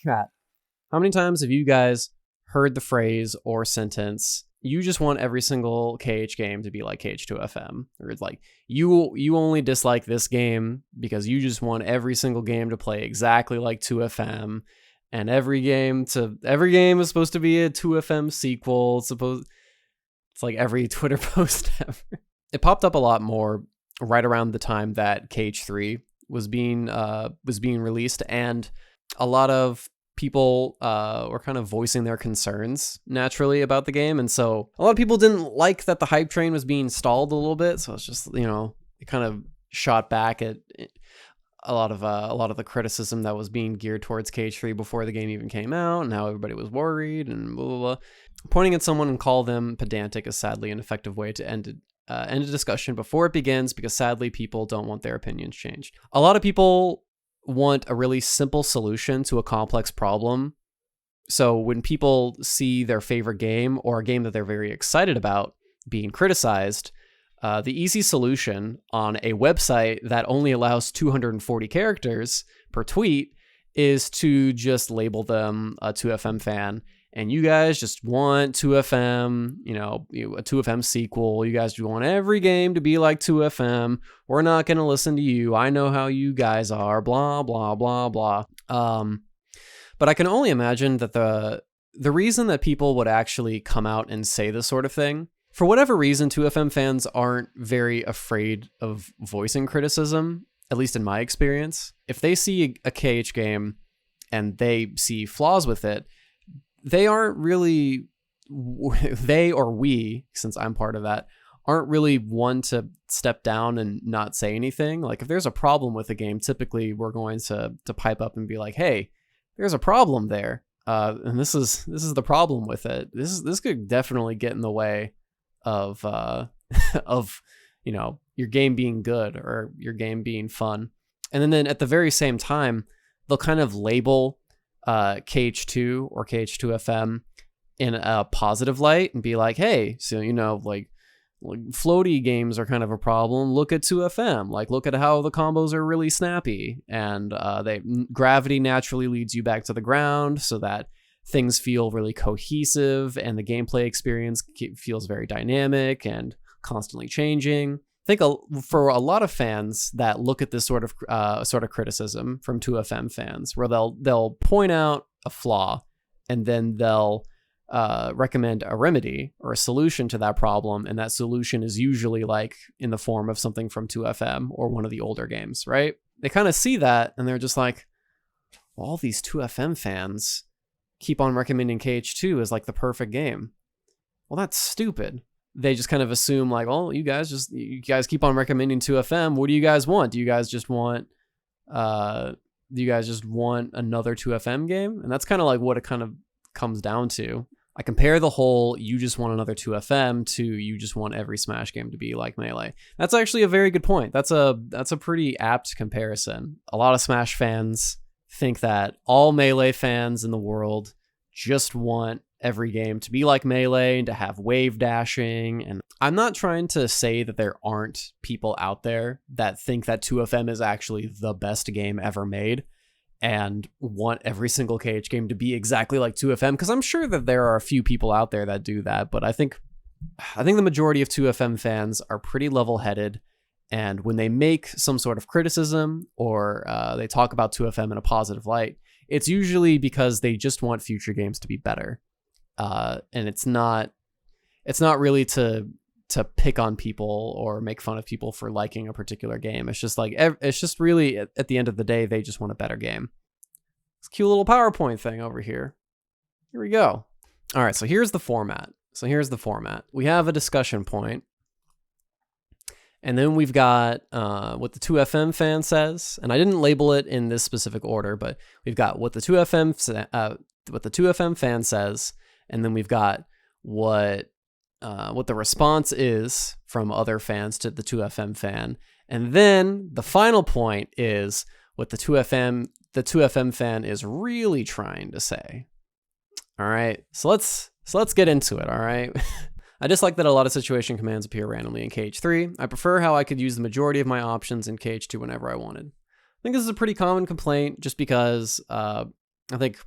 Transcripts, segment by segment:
chat. How many times have you guys heard the phrase or sentence, you just want every single KH game to be like KH2FM? Or it's like, you only dislike this game because you just want every single game to play exactly like 2FM, and every game is supposed to be a 2FM sequel. It's like every Twitter post ever. It popped up a lot more right around the time that KH3 was being released, and a lot of people were kind of voicing their concerns naturally about the game, and so a lot of people didn't like that the hype train was being stalled a little bit. So it's just, it kind of shot back at a lot of the criticism that was being geared towards KH3 before the game even came out, and how everybody was worried and blah blah blah. Pointing at someone and call them pedantic is sadly an effective way to end a discussion before it begins, because sadly people don't want their opinions changed. A lot of people want a really simple solution to a complex problem. So when people see their favorite game or a game that they're very excited about being criticized, the easy solution on a website that only allows 240 characters per tweet is to just label them a 2FM fan. And you guys just want 2FM, a 2FM sequel. You guys want every game to be like 2FM. We're not going to listen to you. I know how you guys are, blah, blah, blah, blah. But I can only imagine that the reason that people would actually come out and say this sort of thing, for whatever reason, 2FM fans aren't very afraid of voicing criticism, at least in my experience. If they see a KH game and they see flaws with it, they aren't really, they or we, since I'm part of that, aren't really one to step down and not say anything. Like, if there's a problem with a game, typically we're going to pipe up and be like, hey, there's a problem there. And this is the problem with it. This could definitely get in the way of your game being good or your game being fun. And then at the very same time, they'll kind of label KH2 or KH2FM in a positive light and be like, hey, so like floaty games are kind of a problem. Look at 2FM. Like, look at how the combos are really snappy, and gravity naturally leads you back to the ground so that things feel really cohesive, and the gameplay experience feels very dynamic and constantly changing. I think for a lot of fans that look at this sort of criticism from 2FM fans, where they'll point out a flaw and then they'll recommend a remedy or a solution to that problem, and that solution is usually like in the form of something from 2FM or one of the older games, right? They kind of see that and they're just like, well, all these 2FM fans keep on recommending KH2 as like the perfect game. Well, that's stupid. They just kind of assume like, oh, you guys keep on recommending 2FM. What do you guys want? Do you guys just want another 2FM game? And that's kind of like what it kind of comes down to. I compare the whole you just want another 2FM to you just want every Smash game to be like Melee. That's actually a very good point. That's a pretty apt comparison. A lot of Smash fans think that all Melee fans in the world just want every game to be like Melee and to have wave dashing. And I'm not trying to say that there aren't people out there that think that 2FM is actually the best game ever made and want every single KH game to be exactly like 2FM, because I'm sure that there are a few people out there that do that, but I think the majority of 2FM fans are pretty level-headed, and when they make some sort of criticism or they talk about 2FM in a positive light, it's usually because they just want future games to be better. And it's not really to pick on people or make fun of people for liking a particular game. It's just like, it's just really at the end of the day, they just want a better game. It's a cute little PowerPoint thing over here. Here we go. All right. So here's the format. We have a discussion point, and then we've got what the 2FM fan says. And I didn't label it in this specific order, but we've got what the 2FM fan says. And then we've got what the response is from other fans to the 2FM fan. And then the final point is what the 2FM fan is really trying to say. All right. So let's get into it. All right. I dislike that a lot of situation commands appear randomly in KH3. I prefer how I could use the majority of my options in KH2 whenever I wanted. I think this is a pretty common complaint, just because I think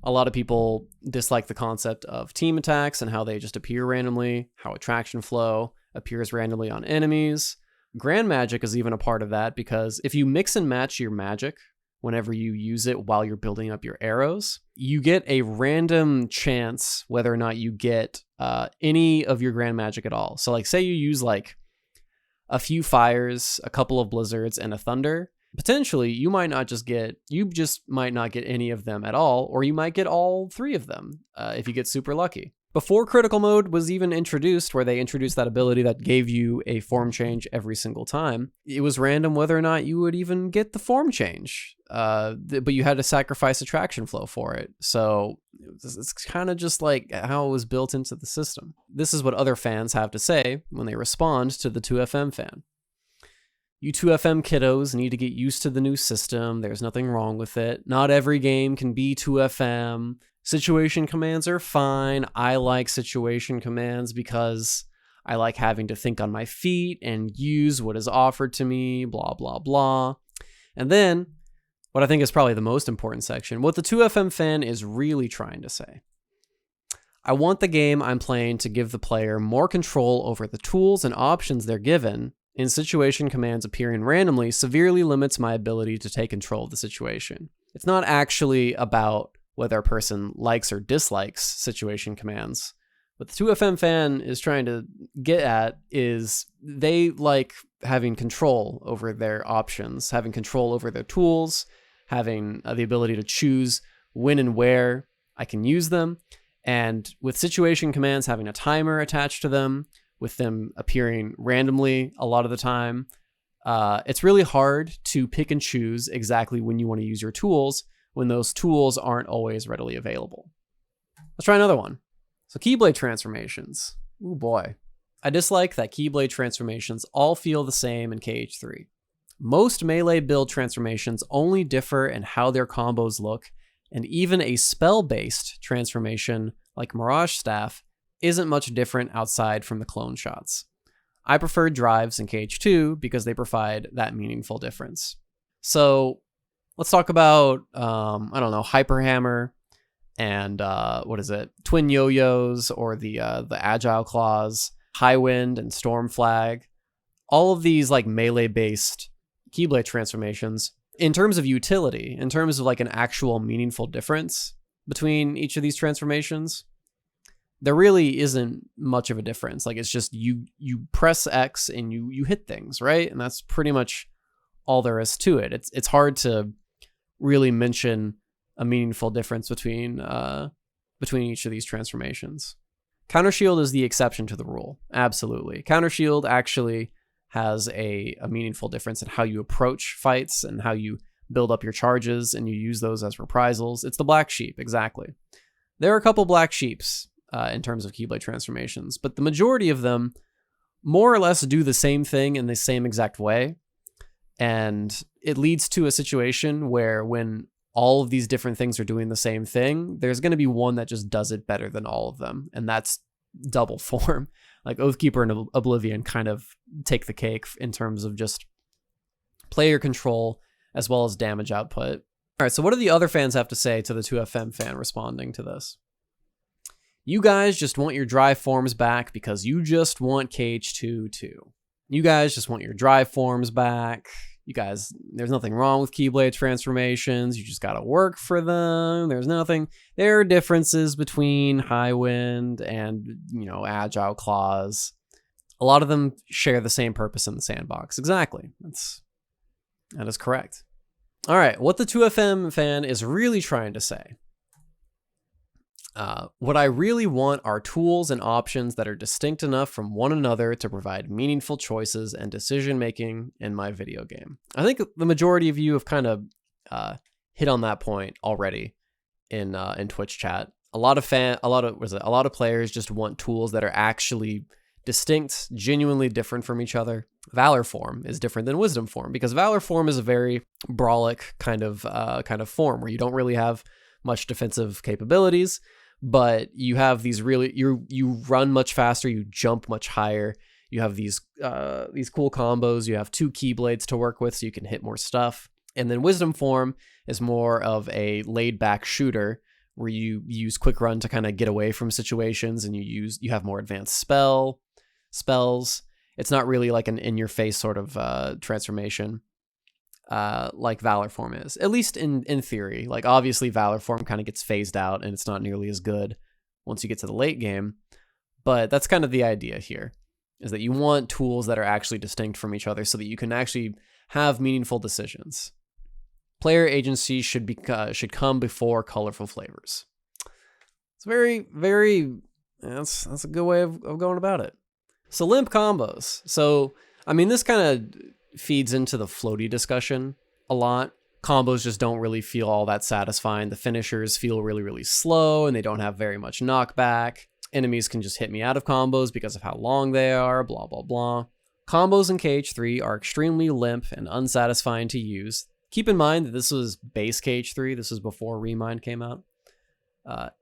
A lot of people dislike the concept of team attacks and how they just appear randomly, how attraction flow appears randomly on enemies. Grand magic is even a part of that because if you mix and match your magic whenever you use it while you're building up your arrows, you get a random chance whether or not you get any of your grand magic at all. So like say you use like a few fires, a couple of blizzards, and a thunder. Potentially, you just might not get any of them at all, or you might get all three of them if you get super lucky. Before critical mode was even introduced, where they introduced that ability that gave you a form change every single time, it was random whether or not you would even get the form change, but you had to sacrifice attraction flow for it. So it's kind of just like how it was built into the system. This is what other fans have to say when they respond to the 2FM fan. You 2FM kiddos need to get used to the new system. There's nothing wrong with it. Not every game can be 2FM. Situation commands are fine. I like situation commands because I like having to think on my feet and use what is offered to me, blah, blah, blah. And then, what I think is probably the most important section, what the 2FM fan is really trying to say. I want the game I'm playing to give the player more control over the tools and options they're given. In situation commands appearing randomly severely limits my ability to take control of the situation. It's not actually about whether a person likes or dislikes situation commands. What the 2FM fan is trying to get at is they like having control over their options, having control over their tools, having the ability to choose when and where I can use them. And with situation commands having a timer attached to them, with them appearing randomly a lot of the time, it's really hard to pick and choose exactly when you want to use your tools when those tools aren't always readily available. Let's try another one. So Keyblade transformations. Ooh boy. I dislike that Keyblade transformations all feel the same in KH3. Most melee build transformations only differ in how their combos look, and even a spell-based transformation like Mirage Staff isn't much different outside from the clone shots. I prefer drives in KH2 because they provide that meaningful difference. So let's talk about, Hyper Hammer and Twin Yo-Yos or the Agile Claws, High Wind and Storm Flag. All of these like melee-based Keyblade transformations, in terms of utility, in terms of like an actual meaningful difference between each of these transformations, there really isn't much of a difference. Like it's just you press X and you hit things, right? And that's pretty much all there is to it. It's hard to really mention a meaningful difference between each of these transformations. Counter Shield is the exception to the rule. Absolutely. Counter Shield actually has a meaningful difference in how you approach fights and how you build up your charges and you use those as reprisals. It's the black sheep, exactly. There are a couple black sheeps in terms of Keyblade transformations, but the majority of them more or less do the same thing in the same exact way. And it leads to a situation where when all of these different things are doing the same thing, there's going to be one that just does it better than all of them. And that's double form. Like Oathkeeper and Oblivion kind of take the cake in terms of just player control as well as damage output. All right, so what do the other fans have to say to the 2FM fan responding to this? You guys just want your drive forms back because you just want KH2 too. You guys just want your drive forms back. You guys, there's nothing wrong with Keyblade transformations. You just got to work for them. There are differences between High Wind and, Agile Claws. A lot of them share the same purpose in the sandbox. Exactly. That is correct. All right. What the 2FM fan is really trying to say. What I really want are tools and options that are distinct enough from one another to provide meaningful choices and decision-making in my video game. I think the majority of you have kind of hit on that point already in Twitch chat. A lot of players just want tools that are actually distinct, genuinely different from each other. Valor form is different than wisdom form because Valor form is a very brawlic kind of form where you don't really have much defensive capabilities, but you have these you run much faster, you jump much higher, you have these cool combos, you have 2 Keyblades to work with so you can hit more stuff. And then wisdom form is more of a laid back shooter where you use quick run to kind of get away from situations, and you have more advanced spells. It's not really like an in-your-face sort of transformation like Valor Form is, at least in theory. Like, obviously Valor Form kind of gets phased out and it's not nearly as good once you get to the late game, but that's kind of the idea here, is that you want tools that are actually distinct from each other so that you can actually have meaningful decisions. Player agency should come before colorful flavors. It's very, very, that's a good way of going about it. So limp combos. So, I mean, this kind of feeds into the floaty discussion a lot. Combos just don't really feel all that satisfying. The finishers feel really, really slow, and they don't have very much knockback. Enemies can just hit me out of combos because of how long they are, blah, blah, blah. Combos in KH3 are extremely limp and unsatisfying to use. Keep in mind that this was base KH3. This was before Remind came out.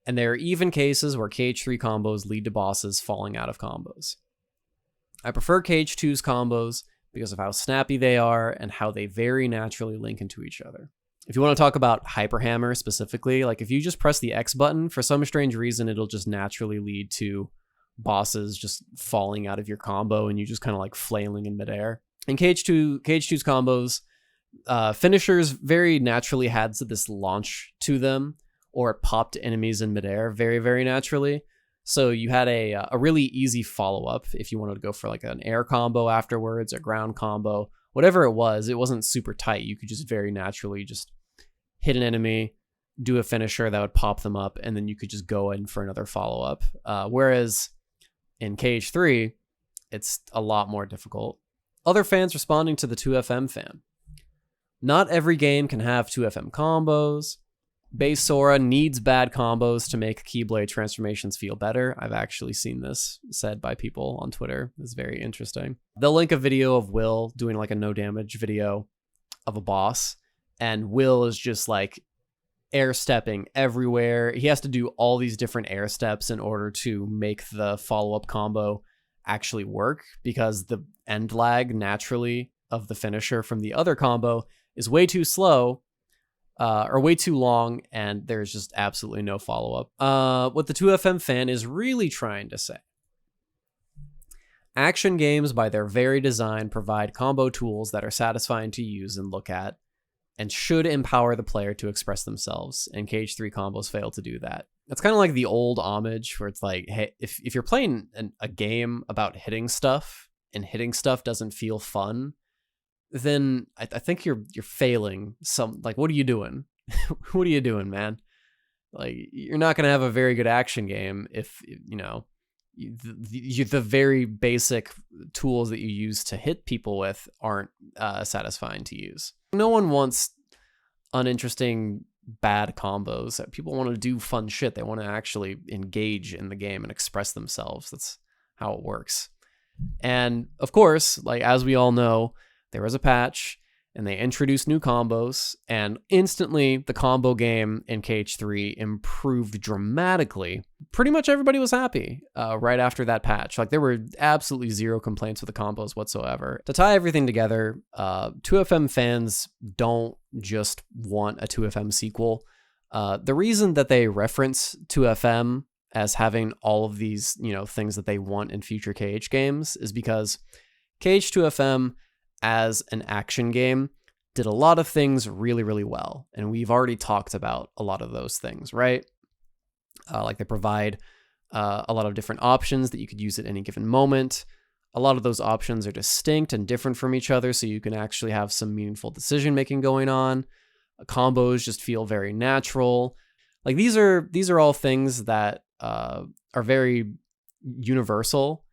And there are even cases where KH3 combos lead to bosses falling out of combos. I prefer KH2's combos because of how snappy they are and how they very naturally link into each other. If you want to talk about Hyper Hammer specifically, like if you just press the X button, for some strange reason, it'll just naturally lead to bosses just falling out of your combo and you just kind of like flailing in midair. In KH2's combos, finishers very naturally had this launch to them, or it popped enemies in midair very, very naturally. So you had a really easy follow-up if you wanted to go for like an air combo afterwards, a ground combo, whatever it wasn't super tight. You could just very naturally just hit an enemy, do a finisher that would pop them up, and then you could just go in for another follow-up. Whereas in KH3, it's a lot more difficult. Other fans responding to the 2FM fan. Not every game can have 2FM combos. Base Sora needs bad combos to make Keyblade transformations feel better. I've actually seen this said by people on Twitter. It's very interesting. They'll link a video of Will doing like a no damage video of a boss, and Will is just like air stepping everywhere. He has to do all these different air steps in order to make the follow-up combo actually work, because the end lag naturally of the finisher from the other combo is way too slow. Or way too long, and there's just absolutely no follow-up. What the 2FM fan is really trying to say. Action games, by their very design, provide combo tools that are satisfying to use and look at, and should empower the player to express themselves, and KH3 combos fail to do that. It's kind of like the old homage, where it's like, hey, if you're playing a game about hitting stuff, and hitting stuff doesn't feel fun, then I think you're failing. Like, what are you doing? What are you doing, man? Like, you're not going to have a very good action game if, you know, the very basic tools that you use to hit people with aren't satisfying to use. No one wants uninteresting, bad combos. People want to do fun shit. They want to actually engage in the game and express themselves. That's how it works. And of course, like, as we all know, there was a patch and they introduced new combos, and instantly the combo game in KH3 improved dramatically. Pretty much everybody was happy right after that patch. Like, there were absolutely zero complaints with the combos whatsoever. To tie everything together, 2FM fans don't just want a 2FM sequel. The reason that they reference 2FM as having all of these, you know, things that they want in future KH games is because KH2FM as an action game did a lot of things really, really well. And we've already talked about a lot of those things, right? Like, they provide a lot of different options that you could use at any given moment. A lot of those options are distinct and different from each other, so you can actually have some meaningful decision-making going on. Combos just feel very natural. Like, these are all things that are very universal,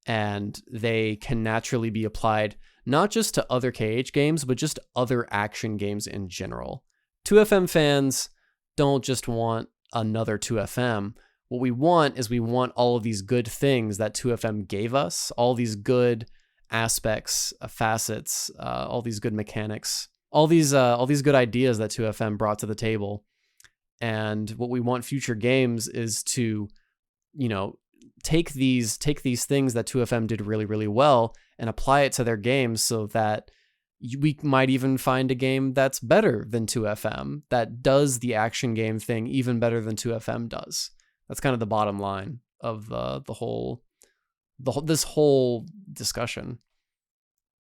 and they can naturally be applied not just to other KH games, but just other action games in general. 2FM fans don't just want another 2FM. What we want is we want all of these good things that 2FM gave us, all these good aspects, facets, all these good mechanics, all these good ideas that 2FM brought to the table. And what we want future games is to, you know, take these things that 2FM did really, really well and apply it to their games so that we might even find a game that's better than 2FM, that does the action game thing even better than 2FM does. That's kind of the bottom line of this whole discussion.